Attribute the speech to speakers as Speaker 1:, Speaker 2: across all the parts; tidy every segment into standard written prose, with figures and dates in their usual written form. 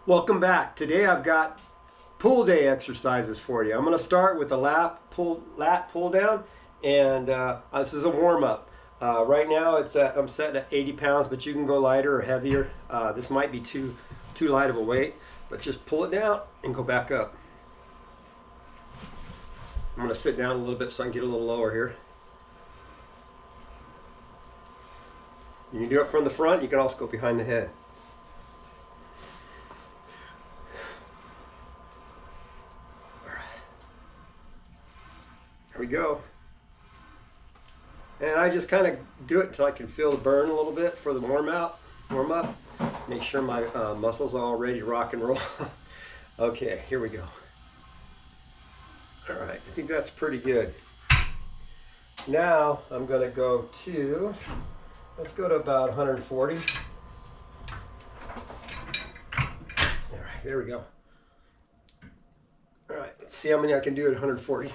Speaker 1: Welcome back. Today I've got pull day exercises for you. I'm going to start with a lat pull down, and this is a warm up. Right now I'm set at 80 pounds, but you can go lighter or heavier. This might be too light of a weight, but just pull it down and go back up. I'm going to sit down a little bit so I can get a little lower here. You can do it from the front. You can also go behind the head. There we go. And I just kind of do it until I can feel the burn a little bit for the warm up. Make sure my muscles are all ready to rock and roll. Okay, here we go. All right, I think that's pretty good. Now I'm going to go to, let's go to about 140. All right, here we go. All right, let's see how many I can do at 140.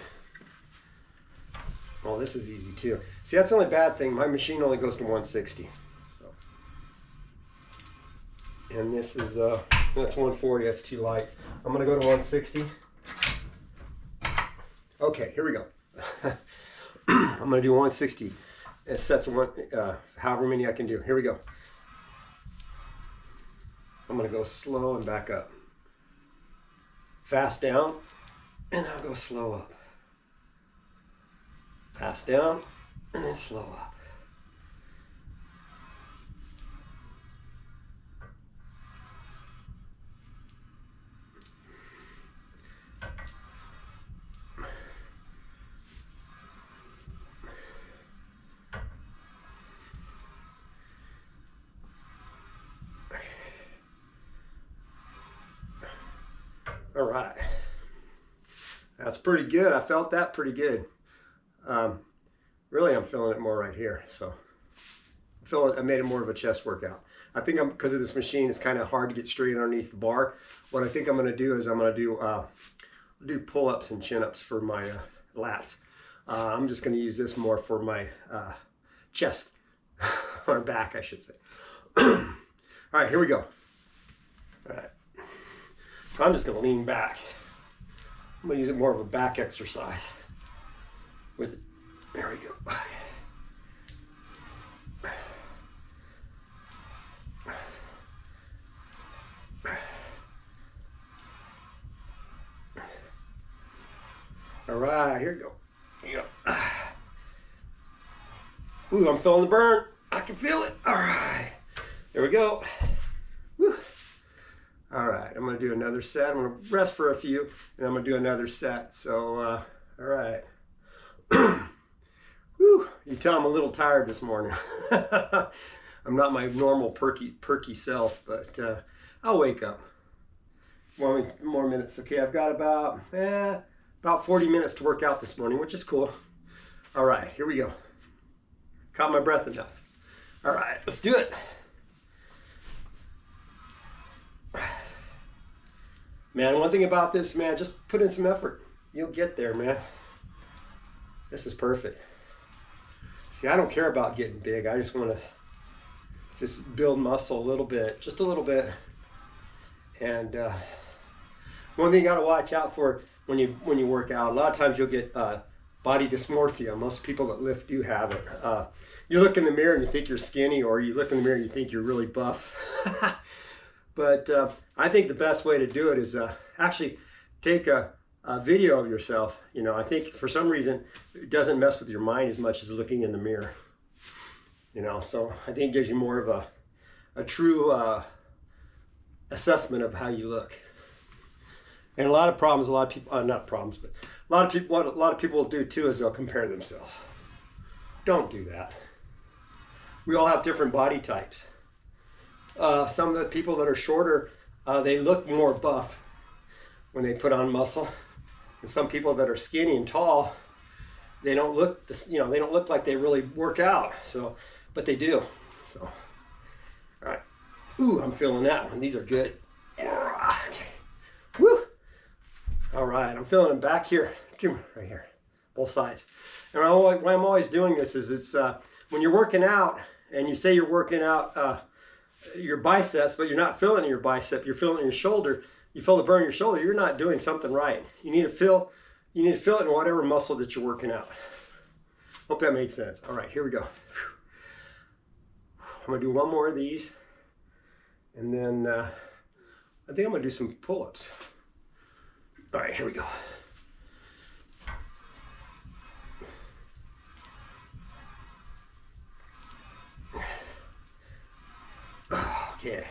Speaker 1: Well, this is easy too. See, that's the only bad thing. My machine only goes to 160. So, and this is that's 140. That's too light. I'm gonna go to 160. Okay, here we go. I'm gonna do 160. It sets one, however many I can do. Here we go. I'm gonna go slow and back up. Fast down, and I'll go slow up. Fast down, and then slow up. All right. That's pretty good. I felt that pretty good. Really, I'm feeling it more right here. So I made it more of a chest workout. I think because of this machine, it's kind of hard to get straight underneath the bar. What I think I'm going to do is I'm going to do pull-ups and chin-ups for my lats. I'm just going to use this more for my chest, or back, I should say. All right, here we go. All right. So I'm just going to lean back. I'm going to use it more of a back exercise. There we go. All right, here we go. Ooh, I'm feeling the burn. I can feel it. All right, there we go. Woo. All right, I'm gonna do another set. I'm gonna rest for a few, and I'm gonna do another set. So, all right. Whew, you tell I'm a little tired this morning. I'm not my normal perky self, but I'll wake up. One more minutes. Okay, I've got about 40 minutes to work out this morning, which is cool. All right, here we go. Caught my breath enough. All right, let's do it. Man, one thing about this, man, just put in some effort. You'll get there, man. This is perfect. See, I don't care about getting big. I just want to just build muscle a little bit, just a little bit. And one thing you got to watch out for when you work out, a lot of times you'll get body dysmorphia. Most people that lift do have it. You look in the mirror and you think you're skinny, or you look in the mirror and you think you're really buff. But I think the best way to do it is actually take a video of yourself. You know, I think for some reason it doesn't mess with your mind as much as looking in the mirror. You know, so I think it gives you more of a true assessment of how you look. And a lot of problems, a lot of people, not problems, but a lot of people, what a lot of people will do too is they'll compare themselves. Don't do that. We all have different body types. Some of the people that are shorter, they look more buff when they put on muscle. And some people that are skinny and tall, they don't look, they don't look like they really work out. So, but they do. So, all right. Ooh, I'm feeling that one. These are good. Okay. Woo. All right, I'm feeling them back here, right here, both sides. And why I'm always doing this is it's when you're working out and you say you're working out your biceps, but you're not feeling your bicep, you're feeling your shoulder, you feel the burn in your shoulder, you're not doing something right. You need to feel it in whatever muscle that you're working out. Hope that made sense. All right, here we go. I'm gonna do one more of these, and then I think I'm gonna do some pull-ups. All right, here we go. Okay.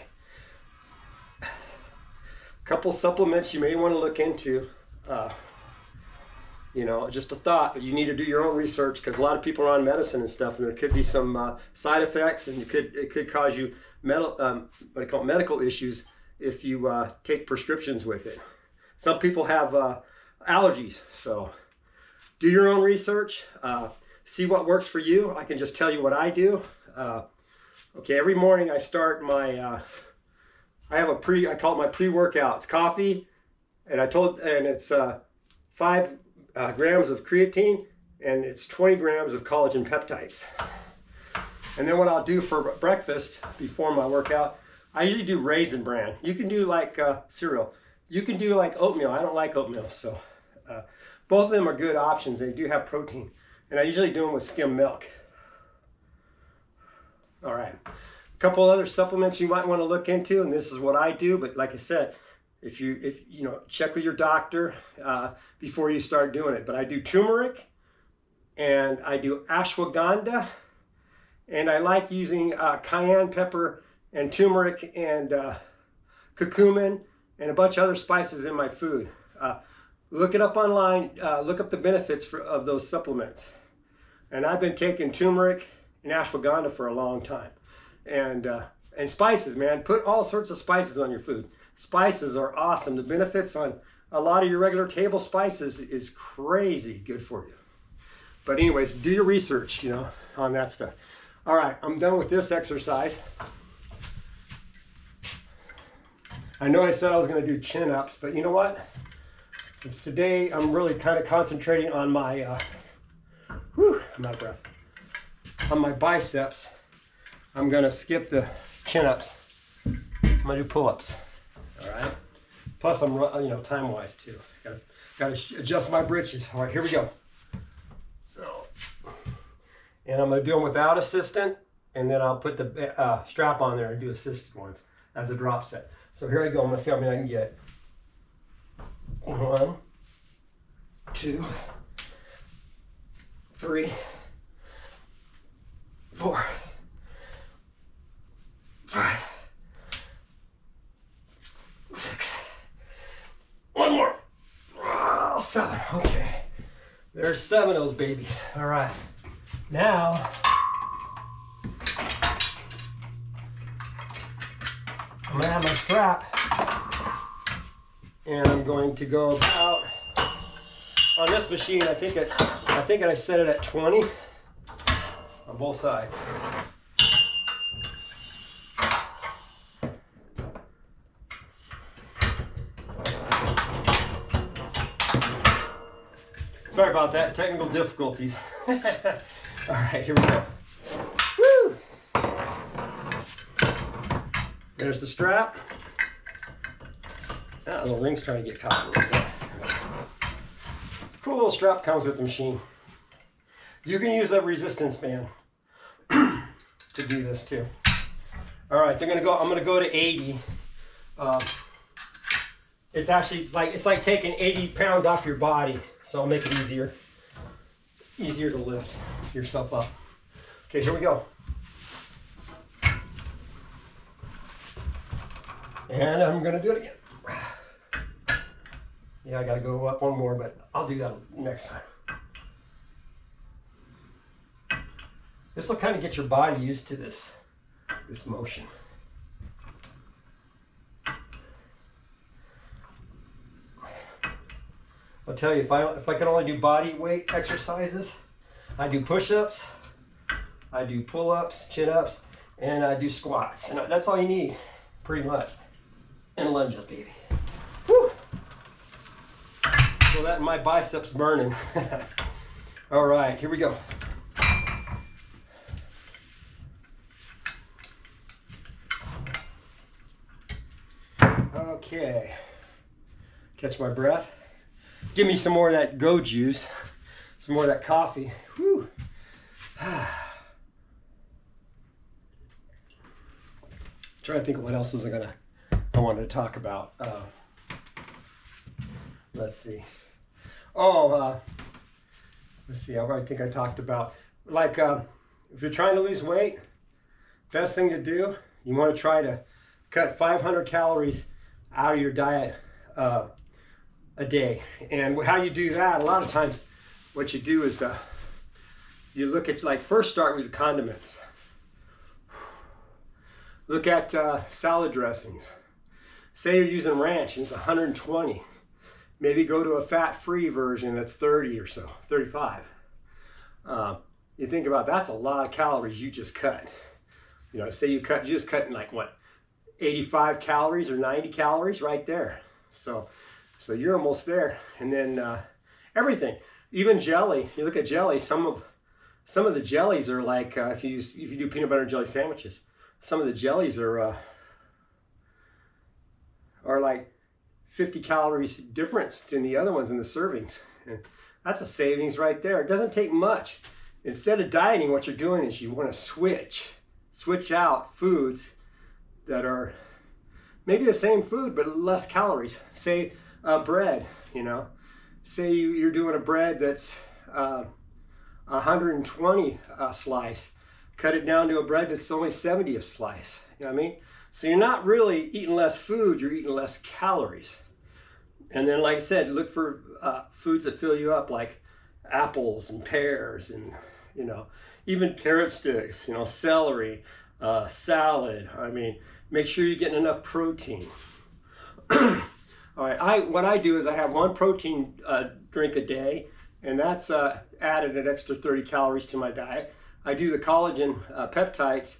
Speaker 1: Couple supplements you may want to look into. You know, just a thought, but you need to do your own research because a lot of people are on medicine and stuff, and there could be some side effects, and it could cause you medical issues if you take prescriptions with it. Some people have allergies, so do your own research. See what works for you. I can just tell you what I do. Okay, every morning I start my. I call it my pre-workout. It's coffee, and it's 5 grams of creatine, and it's 20 grams of collagen peptides. And then what I'll do for breakfast before my workout, I usually do Raisin Bran. You can do like cereal. You can do like oatmeal. I don't like oatmeal, so both of them are good options. They do have protein, and I usually do them with skim milk. All right. A couple other supplements you might want to look into, and this is what I do, but like I said, if you know, check with your doctor before you start doing it. But I do turmeric, and I do ashwagandha, and I like using cayenne pepper and turmeric and curcumin and a bunch of other spices in my food. Look it up online, look up the benefits of those supplements. And I've been taking turmeric and ashwagandha for a long time. And spices, man, put all sorts of spices on your food. Spices are awesome. The benefits on a lot of your regular table spices is crazy good for you. But anyways, do your research, you know, on that stuff. All right, I'm done with this exercise. I know I said I was going to do chin-ups, but you know what? Since today I'm really kind of concentrating on my, I'm out of breath, on my biceps, I'm going to skip the chin-ups. I'm going to do pull-ups. All right. Plus, I'm, you know, time-wise too. Got to adjust my britches. All right, here we go. So, and I'm going to do them without assistant, and then I'll put the strap on there and do assisted ones as a drop set. So here I go. I'm going to see how many I can get. 1, 2, 3, 4, 5, 6. One more. 7. Okay. There's 7 of those babies. All right. Now, I'm going to have my strap, and I'm going to go about, on this machine, I think I set it at 20 on both sides. Sorry about that, technical difficulties. All right, here we go. Woo! There's the strap. Ah, the ring's trying to get caught a little bit. It's a cool little strap, comes with the machine. You can use a resistance band to do this too. All right, I'm gonna go to 80. It's like taking 80 pounds off your body. So I'll make it easier to lift yourself up. Okay, here we go. And I'm gonna do it again. Yeah, I gotta go up one more, but I'll do that next time. This will kind of get your body used to this motion. I'll tell you, if I can only do body weight exercises, I do push-ups, I do pull-ups, chin-ups, and I do squats. And that's all you need, pretty much. And lunges, baby. Woo! So that my biceps burning. All right, here we go. Okay. Catch my breath. Give me some more of that go juice. Some more of that coffee. Whew. Trying to think of what else I wanted to talk about. Let's see. Let's see. I think I talked about, like, if you're trying to lose weight, best thing to do, you want to try to cut 500 calories out of your diet a day. And how you do that, a lot of times, what you do is you look at, like, first start with the condiments. Look at salad dressings. Say you're using ranch and it's 120. Maybe go to a fat-free version that's 30 or so, 35. You think about, that's a lot of calories you just cut. You know, say you just cutting like what, 85 calories or 90 calories right there. So you're almost there. And then everything, even jelly. You look at jelly. Some of the jellies are like if you do peanut butter and jelly sandwiches. Some of the jellies are like 50 calories difference than the other ones in the servings. And that's a savings right there. It doesn't take much. Instead of dieting, what you're doing is you want to switch out foods that are maybe the same food but less calories. Say bread, you know. Say you're doing a bread that's 120 a slice. Cut it down to a bread that's only 70 a slice. You know what I mean? So you're not really eating less food, you're eating less calories. And then, like I said, look for foods that fill you up, like apples and pears and, you know, even carrot sticks, you know, celery, salad. I mean, make sure you're getting enough protein. All right, what I do is I have one protein drink a day, and that's added an extra 30 calories to my diet. I do the collagen peptides,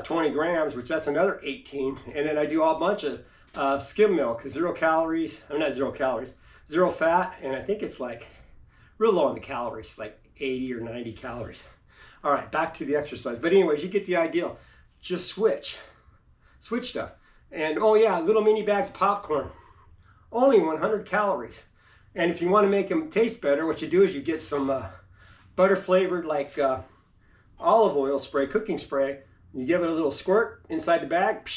Speaker 1: 20 grams, which that's another 18. And then I do a bunch of skim milk, 0 calories. I mean, not 0 calories, 0 fat. And I think it's like real low on the calories, like 80 or 90 calories. All right, back to the exercise. But anyways, you get the idea. Just switch stuff. And oh yeah, little mini bags of popcorn, only 100 calories. And if you want to make them taste better, what you do is you get some butter flavored, like olive oil spray, cooking spray. You give it a little squirt inside the bag,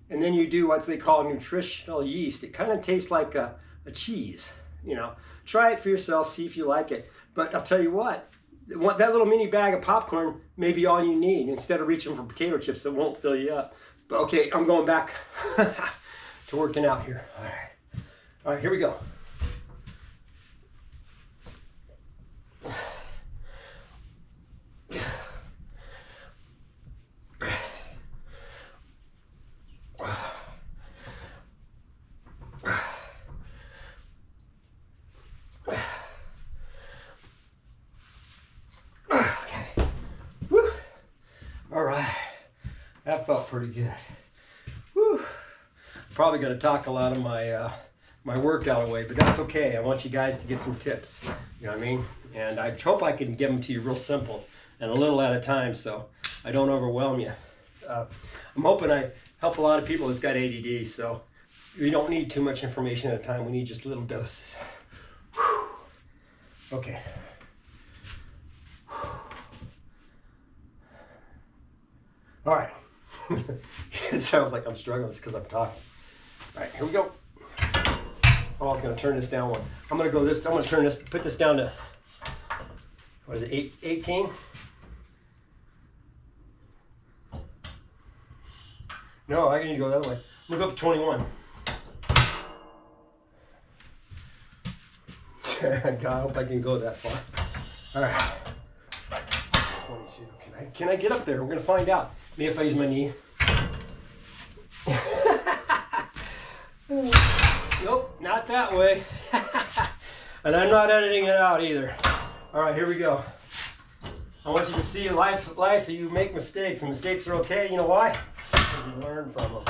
Speaker 1: and then you do what they call nutritional yeast. It kind of tastes like a cheese, you know. Try it for yourself, see if you like it. But I'll tell you what, that little mini bag of popcorn may be all you need instead of reaching for potato chips that won't fill you up. But okay, I'm going back to working out here. All right, here we go. That felt pretty good. Whew. Probably going to talk a lot of my workout away, but that's okay. I want you guys to get some tips. You know what I mean? And I hope I can give them to you real simple and a little at a time, so I don't overwhelm you. I'm hoping I help a lot of people that's got ADD, so we don't need too much information at a time. We need just little doses. Whew. Okay. All right. It sounds like I'm struggling. It's because I'm talking. All right, here we go. Oh, I was going to turn this down one. I'm going to turn this, put this down to, what is it, 18? No, I need to go the other way. I'm going to go up to 21. God, I hope I can go that far. All right. 22. Can I get up there? We're going to find out. Maybe if I use my knee. Nope, not that way. And I'm not editing it out either. All right, here we go. I want you to see life, you make mistakes, and mistakes are okay. You know why? Because you learn from them.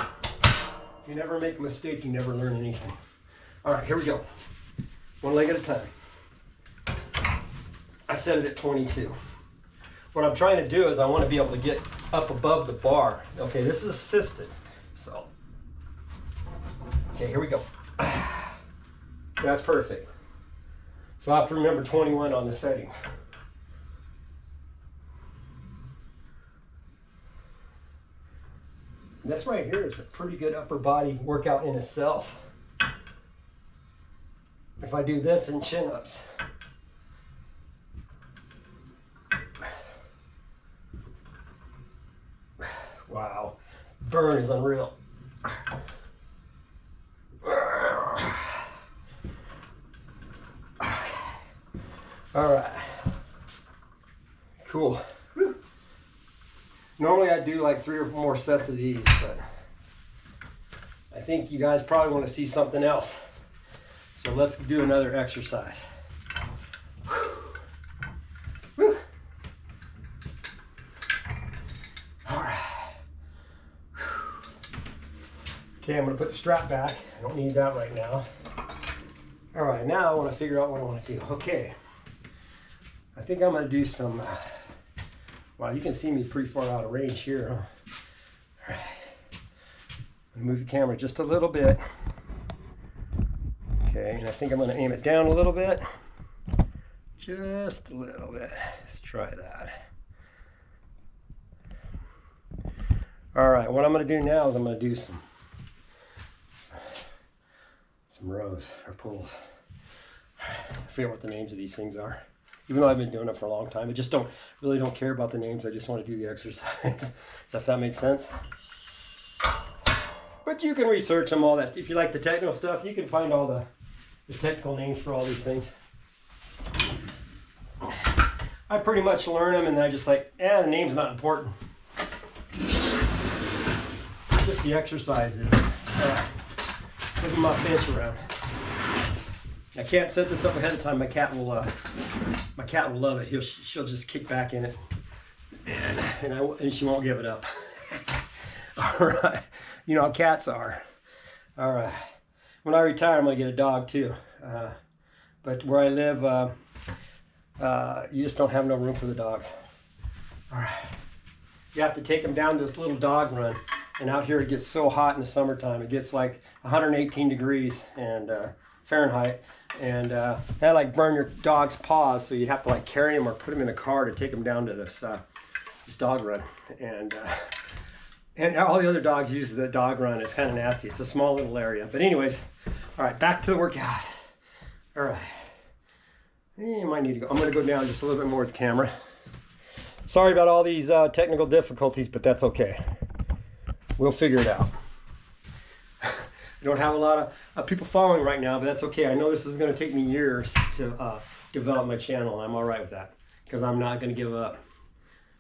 Speaker 1: If you never make a mistake, you never learn anything. All right, here we go. One leg at a time. I set it at 22. What I'm trying to do is I want to be able to get up above the bar. Okay, this is assisted. So, Okay, here we go. That's perfect. So I have to remember 21 on the settings. This right here is a pretty good upper body workout in itself. If I do this in chin-ups. Wow, burn is unreal. All right, cool. Whew. Normally I do like 3 or more sets of these, but I think you guys probably want to see something else. So let's do another exercise. Whew. All right. Okay, I'm going to put the strap back. I don't need that right now. All right, now I want to figure out what I want to do. Okay, I think I'm going to do some, wow, you can see me pretty far out of range here. Huh? All right, I'm going to move the camera just a little bit. Okay, and I think I'm going to aim it down a little bit. Just a little bit. Let's try that. All right, what I'm going to do now is I'm going to do some rows or pulls. I forget what the names of these things are. Even though I've been doing it for a long time, I just really don't care about the names. I just want to do the exercise. So if that makes sense. But you can research them all that. If you like the technical stuff, you can find all the technical names for all these things. I pretty much learn them and I just like, the name's not important. Just the exercises. Look at my bench around. I can't set this up ahead of time. My cat will love it. She'll just kick back in it, and she won't give it up. All right, you know how cats are. All right, when I retire, I'm gonna get a dog too. But where I live, you just don't have no room for the dogs. All right, you have to take them down to this little dog run. And out here it gets so hot in the summertime. It gets like 118 degrees and Fahrenheit. And that like burn your dog's paws. So you'd have to like carry them or put them in a car to take them down to this dog run. And all the other dogs use the dog run. It's kind of nasty. It's a small little area. But anyways, all right, back to the workout. All right. You might need to go. I'm going to go down just a little bit more with the camera. Sorry about all these technical difficulties, but that's okay. We'll figure it out. I don't have a lot of people following right now, but that's okay. I know this is going to take me years to develop my channel, and I'm all right with that because I'm not going to give up.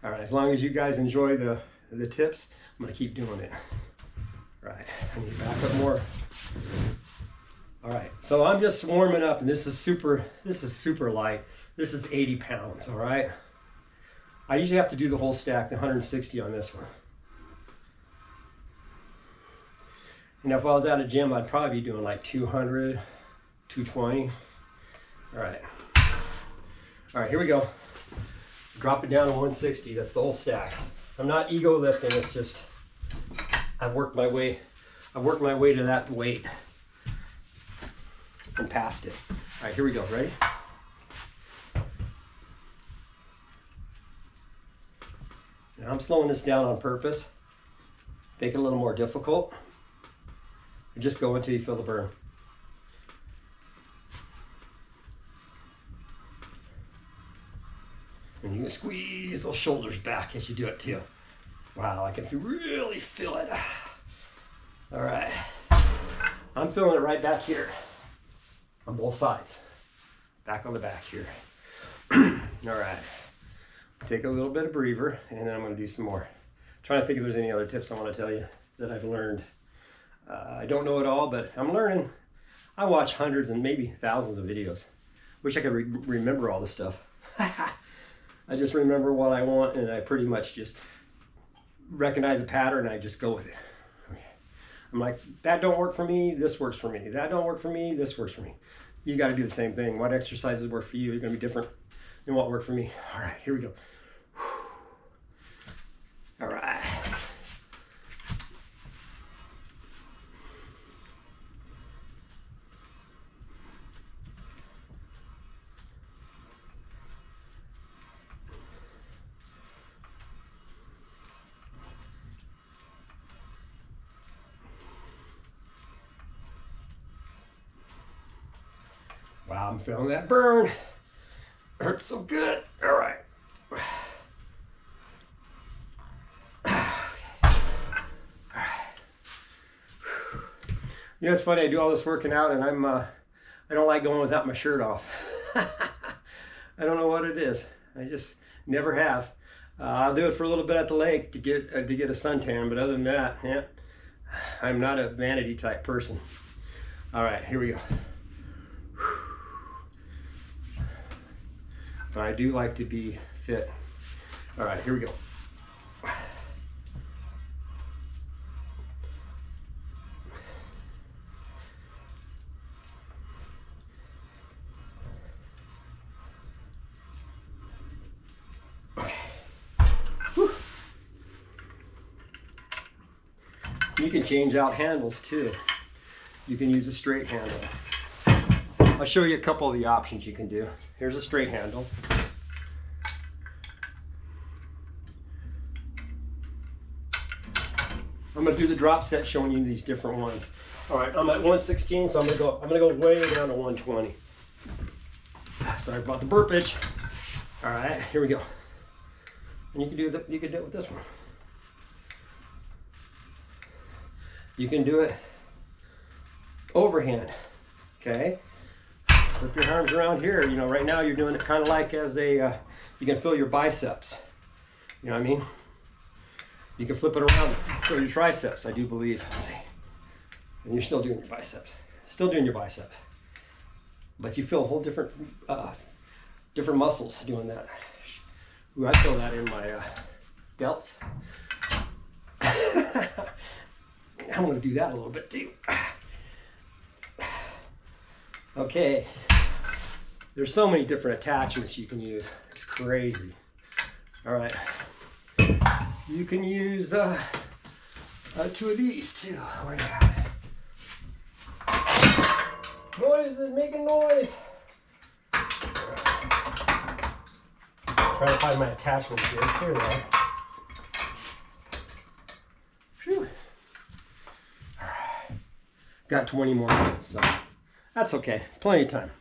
Speaker 1: All right, as long as you guys enjoy the tips, I'm going to keep doing it. All right, I need to back up more. All right, so I'm just warming up, and this is super light. This is 80 pounds, all right? I usually have to do the whole stack, the 160 on this one. And if I was at a gym, I'd probably be doing like 200, 220. All right, here we go. Drop it down to 160, that's the whole stack. I'm not ego lifting, it's just, I've worked my way to that weight and past it. All right, here we go, ready? Now I'm slowing this down on purpose, make it a little more difficult. And just go until you feel the burn. And you can squeeze those shoulders back as you do it too. Wow, I can really feel it. All right, I'm feeling it right back here on both sides. Back on the back here. All right, take a little bit of breather and then I'm gonna do some more. I'm trying to think if there's any other tips I wanna tell you that I've learned. I don't know it all, but I'm learning. I watch hundreds and maybe thousands of videos. Wish I could remember all this stuff. I just remember what I want and I pretty much just recognize a pattern and I just go with it. Okay. I'm like, that don't work for me, this works for me. That don't work for me, this works for me. You got to do the same thing. What exercises work for you are going to be different than what worked for me. All right, here we go. All right. I'm feeling that burn. Hurts so good. All right. You know, it's funny, I do all this working out and I don't like going without my shirt off. I don't know what it is. I just never have. I'll do it for a little bit at the lake to get a suntan, but other than that, yeah, I'm not a vanity type person. All right, here we go. But I do like to be fit. All right, here we go. You can change out handles too. You can use a straight handle. I'll show you a couple of the options you can do. Here's a straight handle. I'm gonna do the drop set showing you these different ones. All right, I'm at 116, so I'm gonna go way down to 120. Sorry about the burpage. All right, here we go. And you can do it with this one. You can do it overhand, okay? Flip your arms around here. You know, right now you're doing it kind of like as a, you can feel your biceps. You know what I mean? You can flip it around and feel your triceps, I do believe. Let's see. And you're still doing your biceps. Still doing your biceps. But you feel a whole different muscles doing that. Ooh, I feel that in my delts. I'm going to do that a little bit too. Okay. There's so many different attachments you can use. It's crazy. All right. You can use 2 of these too. Where you at? Noise is making noise. Trying to find my attachments here. Here they are. Phew. Got 20 more minutes, so that's okay. Plenty of time.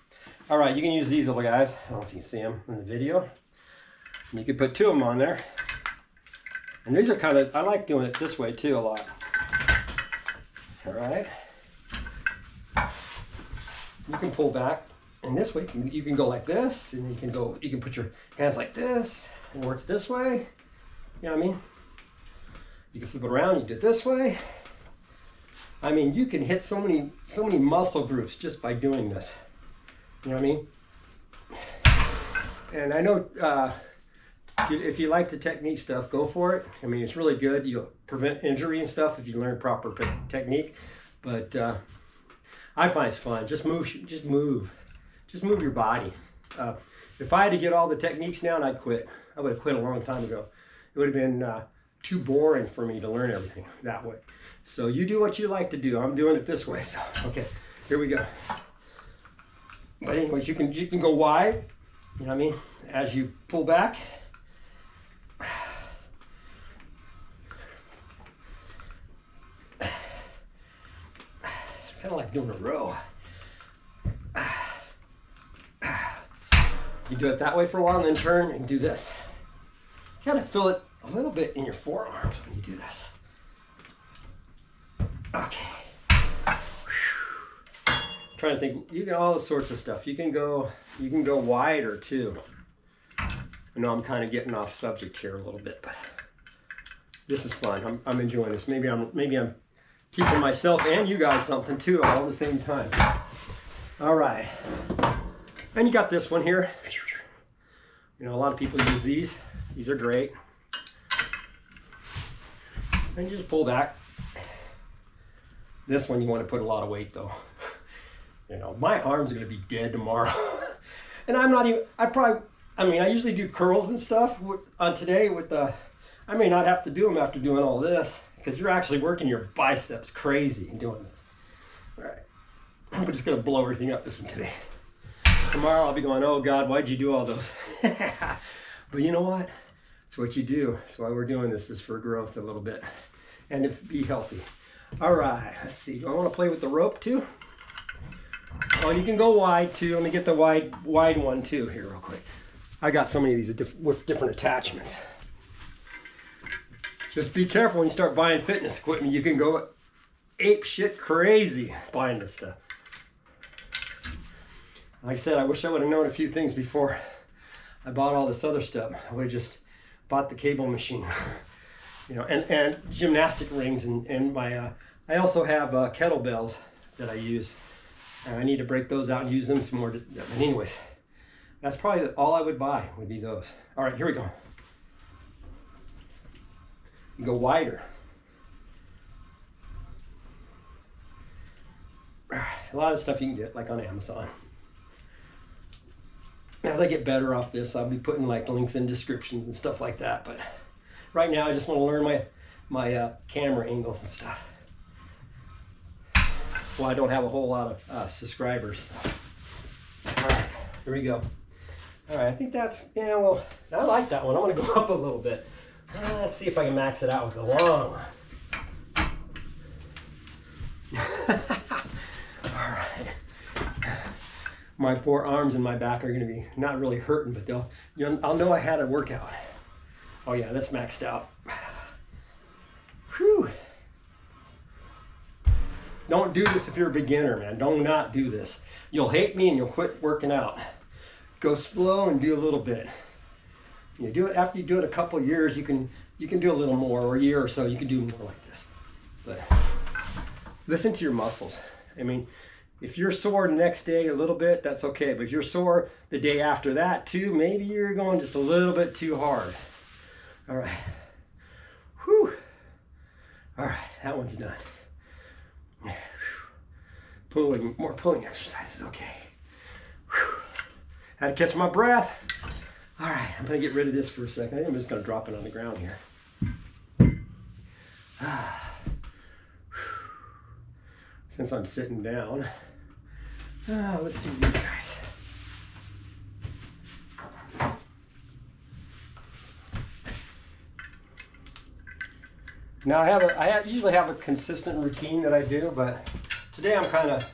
Speaker 1: All right, you can use these little guys. I don't know if you can see them in the video. You can put 2 of them on there. And these are kind of, I like doing it this way too a lot. All right. You can pull back, and this way you can go like this, and you can put your hands like this and work this way. You know what I mean? You can flip it around, you do it this way. I mean, you can hit so many muscle groups just by doing this. You know what I mean? And I know if you like the technique stuff, go for it. I mean, it's really good. You'll prevent injury and stuff if you learn proper technique. But I find it's fun. Just move your body. If I had to get all the techniques down, I'd quit. I would have quit a long time ago. It would have been too boring for me to learn everything that way. So you do what you like to do. I'm doing it this way. So okay, here we go. But anyways, you can go wide. You know what I mean? As you pull back. It's kind of like doing a row. You do it that way for a while and then turn and do this. You gotta feel it a little bit in your forearms when you do this. Okay. Trying to think, you can all sorts of stuff. You can go wider too. I know I'm kind of getting off subject here a little bit, but this is fun. I'm enjoying this. Maybe I'm teaching myself and you guys something too all at the same time. All right. And you got this one here. You know, a lot of people use these. These are great. And you just pull back. This one you want to put a lot of weight though. You know, my arms are going to be dead tomorrow. And I'm not even, I usually do curls and stuff on today with the, I may not have to do them after doing all this because you're actually working your biceps crazy in doing this. All right. I'm just going to blow everything up this one today. Tomorrow I'll be going, oh God, why'd you do all those? But you know what? It's what you do. That's why we're doing this, is for growth a little bit and to be healthy. All right, let's see. Do I want to play with the rope too? Oh, you can go wide too. Let me get the wide one too here real quick. I got so many of these with different attachments. Just be careful when you start buying fitness equipment. You can go ape shit crazy buying this stuff. Like I said, I wish I would have known a few things before I bought all this other stuff. I would have just bought the cable machine, you know, and gymnastic rings and my. I also have kettlebells that I use. And I need to break those out and use them some more. But anyways, that's probably all I would buy would be those. All right, here we go. Go wider. A lot of stuff you can get like on Amazon. As I get better off this, I'll be putting like links in descriptions and stuff like that. But right now, I just want to learn my camera angles and stuff. Well, I don't have a whole lot of subscribers. All right, here we go. All right, I think that's, yeah, well, I like that one. I'm gonna go up a little bit. Let's see if I can max it out with the long one. All right. My poor arms and my back are gonna be not really hurting, but they'll, you know, I'll know I had a workout. Oh yeah, that's maxed out. Whew. Don't do this if you're a beginner, man. Don't not do this. You'll hate me and you'll quit working out. Go slow and do a little bit. You do it after you do it a couple of years, you can do a little more, or a year or so, you can do more like this. But listen to your muscles. I mean, if you're sore the next day a little bit, that's okay. But if you're sore the day after that too, maybe you're going just a little bit too hard. All right. Whew. All right, that one's done. More pulling exercises, okay. Whew. Had to catch my breath. All right, I'm gonna get rid of this for a second. I'm just gonna drop it on the ground here. Since I'm sitting down, let's do these guys. Now I usually have a consistent routine that I do, but today I'm kind of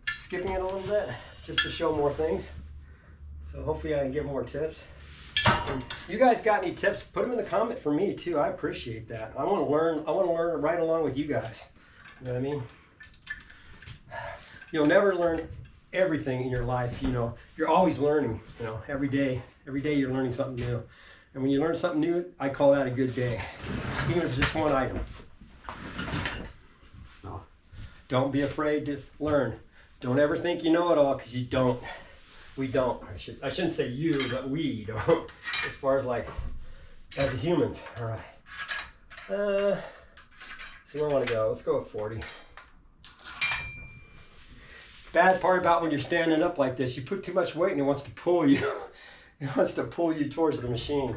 Speaker 1: skipping it a little bit just to show more things. So hopefully I can get more tips. And you guys got any tips? Put them in the comment for me too. I appreciate that. I want to learn. I want to learn right along with you guys. You know what I mean? You'll never learn everything in your life. You know, you're always learning. You know, every day you're learning something new. And when you learn something new, I call that a good day, even if it's just one item. No. Don't be afraid to learn. Don't ever think you know it all, because you don't. We don't. I shouldn't say you, but we don't. As far as like, as a human. All right. So where I want to go? Let's go with 40. Bad part about when you're standing up like this, you put too much weight and it wants to pull you. It wants to pull you towards the machine.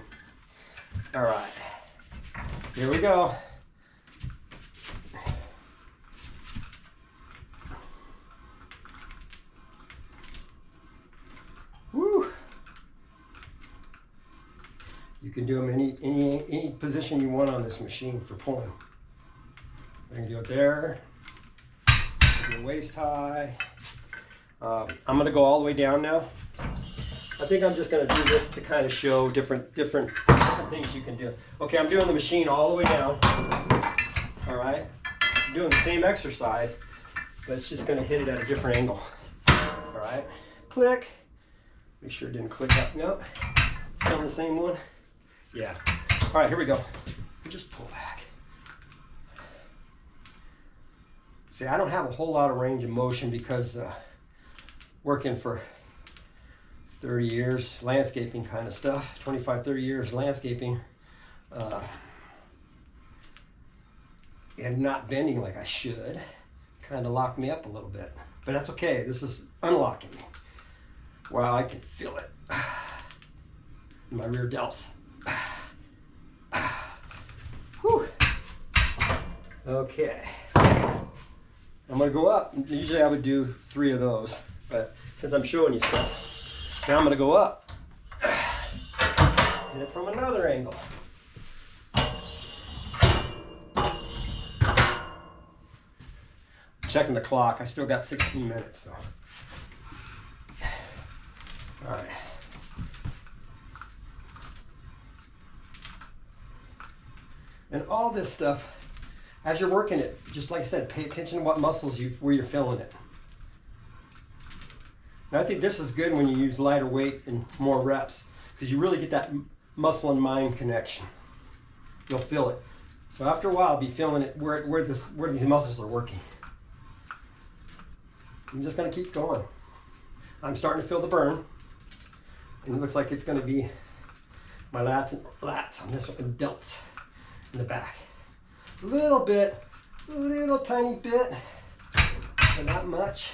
Speaker 1: All right. Here we go. Woo. You can do them any position you want on this machine for pulling. I can do it there. Do a waist high. I'm going to go all the way down now. I think I'm just going to do this to kind of show different things you can do. Okay, I'm doing the machine all the way down. All right. I'm doing the same exercise, but it's just going to hit it at a different angle. All right. Click. Make sure it didn't click up. Nope. On the same one. Yeah. All right, here we go. Just pull back. See, I don't have a whole lot of range of motion because working for 30 years, landscaping kind of stuff, 25, 30 years landscaping, and not bending like I should, kind of locked me up a little bit. But that's okay, this is unlocking me. Wow, I can feel it in my rear delts. Whew. Okay, I'm gonna go up. Usually I would do 3 of those, but since I'm showing you stuff, now I'm going to go up. Hit it from another angle. checking the clock. I still got 16 minutes, so. All right. And all this stuff, as you're working it, just like I said, pay attention to what muscles where you're feeling it. And I think this is good when you use lighter weight and more reps, because you really get that muscle and mind connection. You'll feel it. So after a while, be feeling it where these muscles are working. I'm just gonna keep going. I'm starting to feel the burn, and it looks like it's gonna be my lats on this one, and delts in the back. A little bit, a little tiny bit, but not much.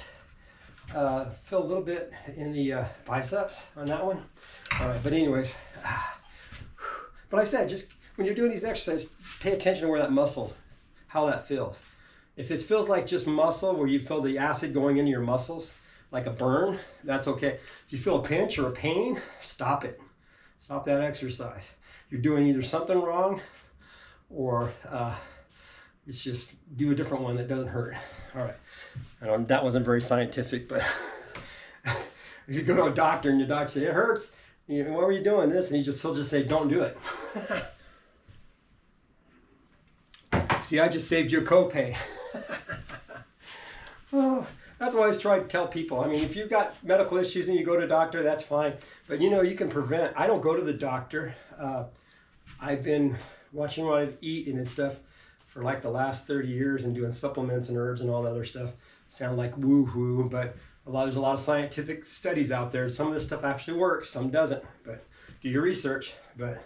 Speaker 1: Feel a little bit in the biceps on that one. All right, but anyways, but like I said, just when you're doing these exercises, pay attention to where that muscle, how that feels. If it feels like just muscle, where you feel the acid going into your muscles, like a burn, that's okay. If you feel a pinch or a pain, stop it. Stop that exercise. You're doing either something wrong, or it's just do a different one that doesn't hurt. All right, that wasn't very scientific, but if you go to a doctor and your doctor says, it hurts, why were you doing this? And he'll just say, don't do it. See, I just saved you a copay. Oh, that's what I always try to tell people. I mean, if you've got medical issues and you go to a doctor, that's fine. But you can prevent. I don't go to the doctor. I've been watching what I eat and stuff for like the last 30 years and doing supplements and herbs and all that other stuff. Sound like woo-woo, but there's a lot of scientific studies out there. Some of this stuff actually works, some doesn't. But do your research. But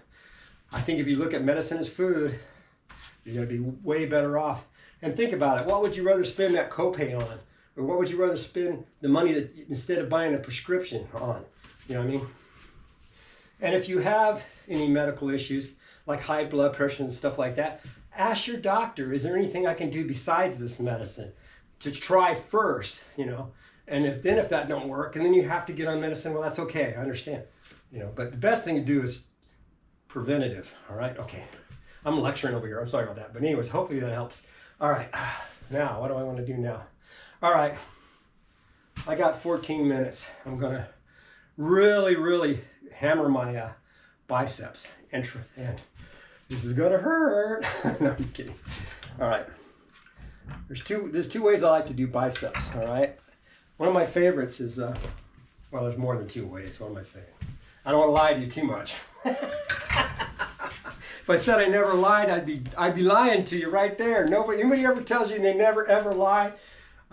Speaker 1: I think if you look at medicine as food, you're going to be way better off. And think about it. What would you rather spend that copay on? Or what would you rather spend the money that instead of buying a prescription on? You know what I mean? And if you have any medical issues, like high blood pressure and stuff like that, ask your doctor, is there anything I can do besides this medicine to try first, And if that don't work, and then you have to get on medicine, well, that's okay, I understand. But the best thing to do is preventative, all right? Okay, I'm lecturing over here, I'm sorry about that. But anyways, hopefully that helps. All right, now, what do I want to do now? All right, I got 14 minutes. I'm gonna really, really hammer my biceps. And this is gonna hurt. No, I'm just kidding. All right, there's two ways I like to do biceps, all right? One of my favorites is, well, there's more than two ways, what am I saying? I don't want to lie to you too much. If I said I never lied, I'd be lying to you right there. Anybody ever tells you they never ever lie?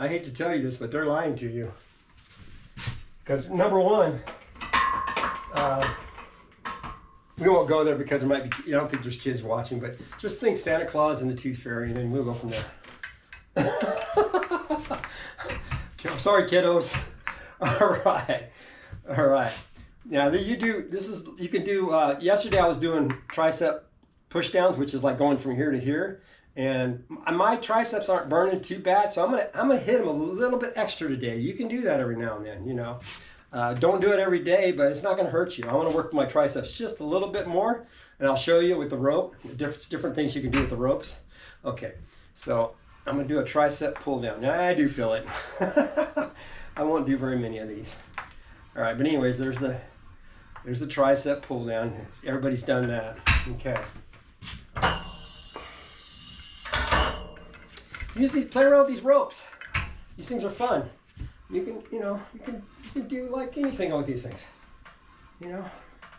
Speaker 1: I hate to tell you this, but they're lying to you. Because number one, we won't go there because there might be, I don't think there's kids watching, but just think Santa Claus and the Tooth Fairy, and then we'll go from there. Sorry, kiddos. All right. Now you can do, yesterday I was doing tricep push downs, which is like going from here to here. And my triceps aren't burning too bad, so I'm gonna hit them a little bit extra today. You can do that every now and then, Don't do it every day, but it's not gonna hurt you. I wanna work my triceps just a little bit more, and I'll show you with the rope, different things you can do with the ropes. Okay, so I'm gonna do a tricep pull down. Now I do feel it. I won't do very many of these. All right, but anyways, there's the tricep pull down. Everybody's done that. Okay. Usually play around with these ropes. These things are fun. You can do like anything with these things.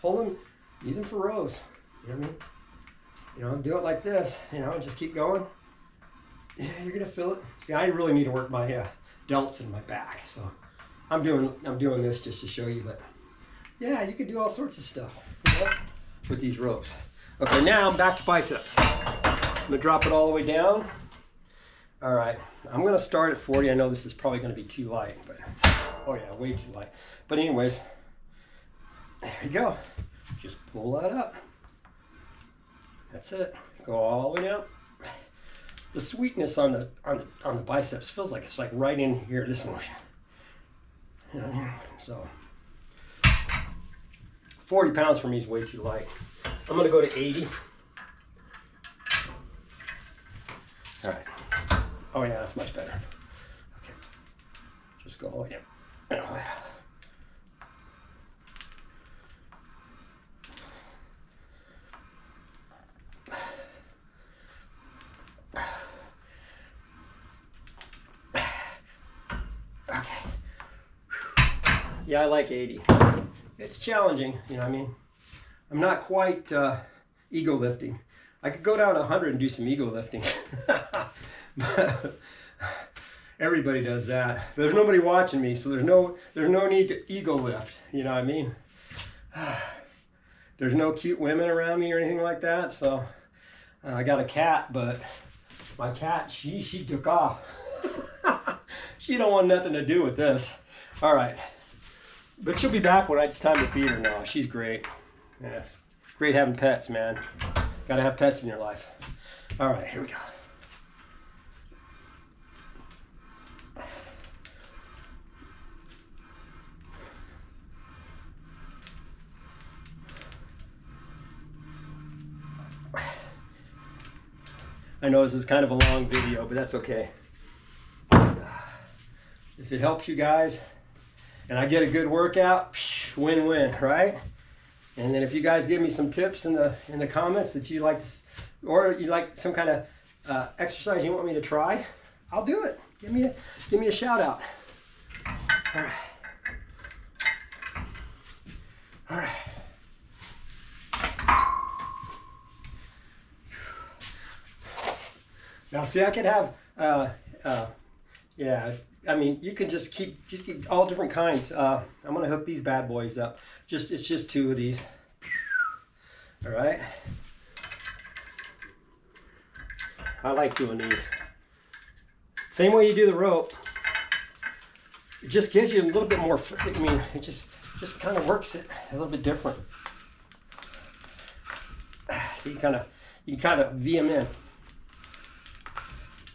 Speaker 1: Hold them, use them for rows. You know what I mean? Do it like this. Just keep going. Yeah, you're gonna feel it. See, I really need to work my delts in my back, so I'm doing this just to show you. But yeah, you can do all sorts of stuff with these ropes. Okay, now I'm back to biceps. I'm gonna drop it all the way down. All right, I'm gonna start at 40. I know this is probably gonna be too light, but oh yeah, way too light. But anyways, there you go. Just pull that up. That's it. Go all the way down. The sweetness on the biceps feels like it's like right in here. This motion. So 40 pounds for me is way too light. I'm gonna go to 80. All right. Oh yeah, that's much better. go all the way down. Okay. Yeah, I like 80. It's challenging, you know what I mean? I'm not quite ego lifting. I could go down to 100 and do some ego lifting. Everybody does that. But there's nobody watching me, so there's no need to ego lift, you know what I mean? There's no cute women around me or anything like that, so I got a cat, but my cat, she took off. She don't want nothing to do with this. All right. But she'll be back when it's time to feed her now. She's great. Yes. Great having pets, man. Gotta have pets in your life. All right, here we go. I know this is kind of a long video, but that's okay. If it helps you guys, and I get a good workout, win-win, right? And then if you guys give me some tips in the comments that you like, or you like some kind of exercise you want me to try, I'll do it. Give me a shout out. All right. All right. Now see, I could have, yeah. I mean, you can just get all different kinds. I'm gonna hook these bad boys up. It's just 2 of these. All right. I like doing these. Same way you do the rope. It just gives you a little bit more. I mean, it just kind of works it a little bit different. So you can kind of V them in.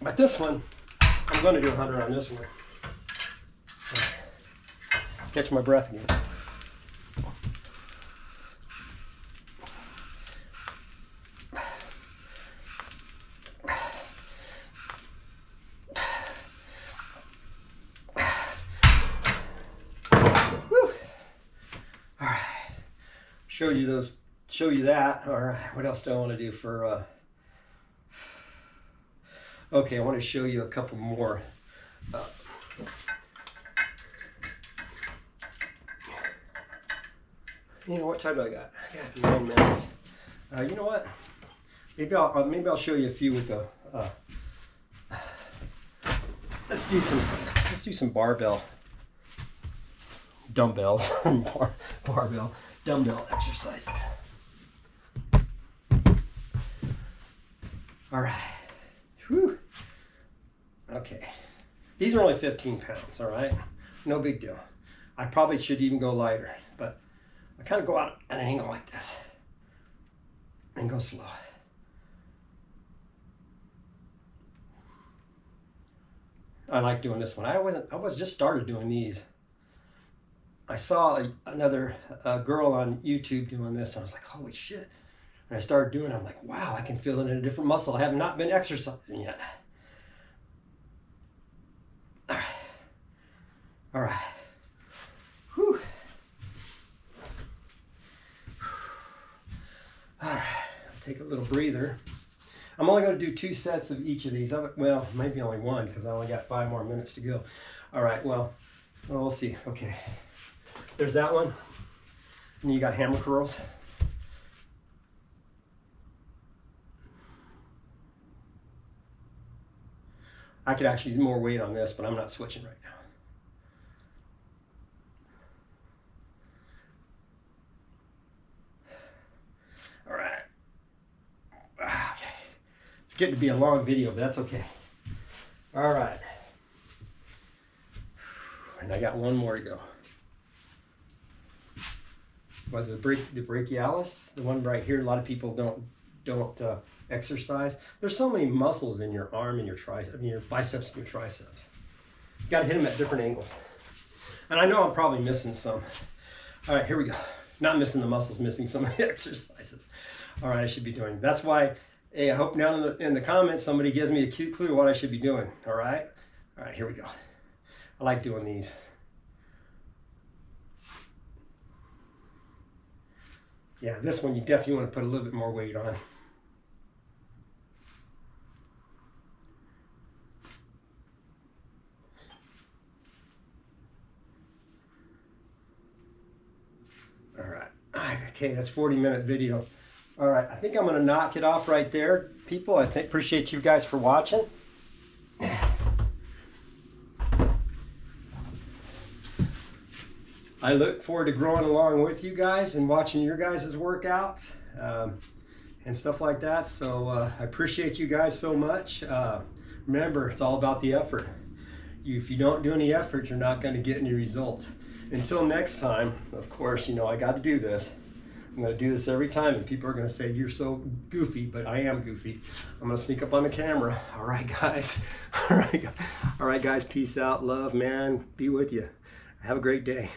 Speaker 1: But this one, I'm going to do 100 on this one. So, catch my breath again. Woo. All right. Show you that. All right. What else do I want to do for? Okay, I want to show you a couple more. You know what time do I got? I got 9 minutes. You know what? Maybe I'll show you a few with the. Let's do some barbell, dumbbells, barbell, dumbbell exercises. All right. Whew. Okay. These are only 15 pounds, all right? No big deal. I probably should even go lighter, but I kind of go out at an angle like this and go slow. I like doing this one. I was just started doing these. I saw another girl on YouTube doing this, and I was like, holy shit. And I started doing it, I'm like, wow, I can feel it in a different muscle. I have not been exercising yet. All right. All right. Whew. All right, I'll take a little breather. I'm only going to do 2 sets of each of these. Well, maybe only 1 because I only got 5 more minutes to go. All right, well, we'll see. Okay, there's that one. And you got hammer curls. I could actually use more weight on this, but I'm not switching right now. All right. Okay. It's getting to be a long video, but that's okay. All right. And I got 1 more to go. Was it the brachialis? The one right here. A lot of people don't exercise. There's so many muscles in your arm and your tricep, your biceps and your triceps. You got to hit them at different angles. And I know I'm probably missing some. All right, here we go. Not missing the muscles, missing some of the exercises. All right, I should be doing. That's why, hey, I hope down in the comments somebody gives me a cute clue what I should be doing. All right, here we go. I like doing these. Yeah, this one you definitely want to put a little bit more weight on. All right. Okay, that's 40-minute video. All right, I think I'm going to knock it off right there. People, I appreciate you guys for watching. I look forward to growing along with you guys and watching your guys' workouts and stuff like that. So I appreciate you guys so much. Remember, it's all about the effort. If you don't do any effort, you're not going to get any results. Until next time, of course, you know, I got to do this. I'm going to do this every time, and people are going to say, you're so goofy, but I am goofy. I'm going to sneak up on the camera. All right, guys. All right, guys. Peace out. Love, man. Be with you. Have a great day.